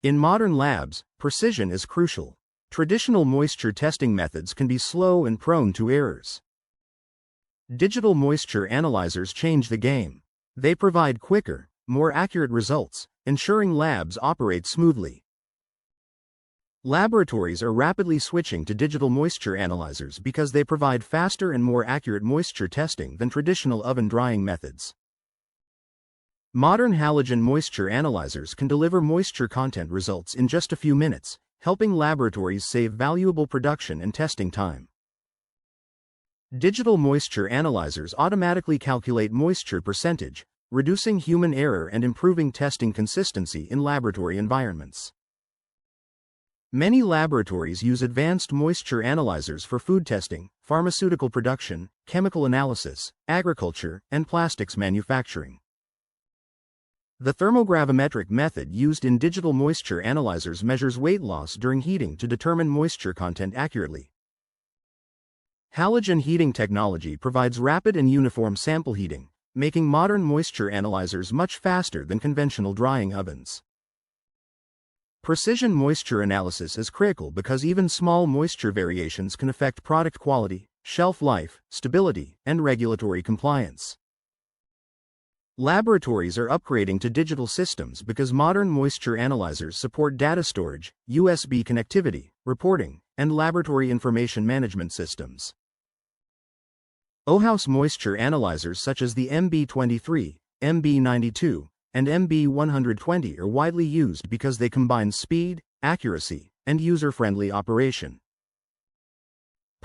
In modern labs, precision is crucial. Traditional moisture testing methods can be slow and prone to errors. Digital moisture analyzers change the game. They provide quicker, more accurate results, ensuring labs operate smoothly. Laboratories are rapidly switching to digital moisture analyzers because they provide faster and more accurate moisture testing than traditional oven drying methods. Modern halogen moisture analyzers can deliver moisture content results in just a few minutes, helping laboratories save valuable production and testing time. Digital moisture analyzers automatically calculate moisture percentage, reducing human error and improving testing consistency in laboratory environments. Many laboratories use advanced moisture analyzers for food testing, pharmaceutical production, chemical analysis, agriculture, and plastics manufacturing. The thermogravimetric method used in digital moisture analyzers measures weight loss during heating to determine moisture content accurately. Halogen heating technology provides rapid and uniform sample heating, making modern moisture analyzers much faster than conventional drying ovens. Precision moisture analysis is critical because even small moisture variations can affect product quality, shelf life, stability, and regulatory compliance. Laboratories are upgrading to digital systems because modern moisture analyzers support data storage, USB connectivity, reporting, and laboratory information management systems. Ohaus moisture analyzers such as the MB23, MB92, and MB120 are widely used because they combine speed, accuracy, and user-friendly operation.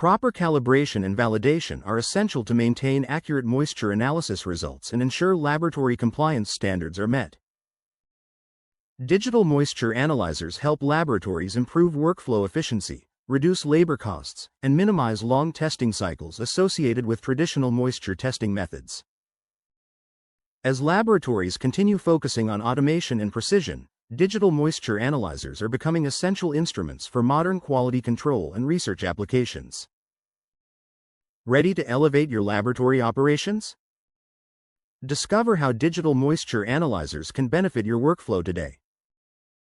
Proper calibration and validation are essential to maintain accurate moisture analysis results and ensure laboratory compliance standards are met. Digital moisture analyzers help laboratories improve workflow efficiency, reduce labor costs, and minimize long testing cycles associated with traditional moisture testing methods. As laboratories continue focusing on automation and precision, digital moisture analyzers are becoming essential instruments for modern quality control and research applications. Ready to elevate your laboratory operations? Discover how digital moisture analyzers can benefit your workflow today.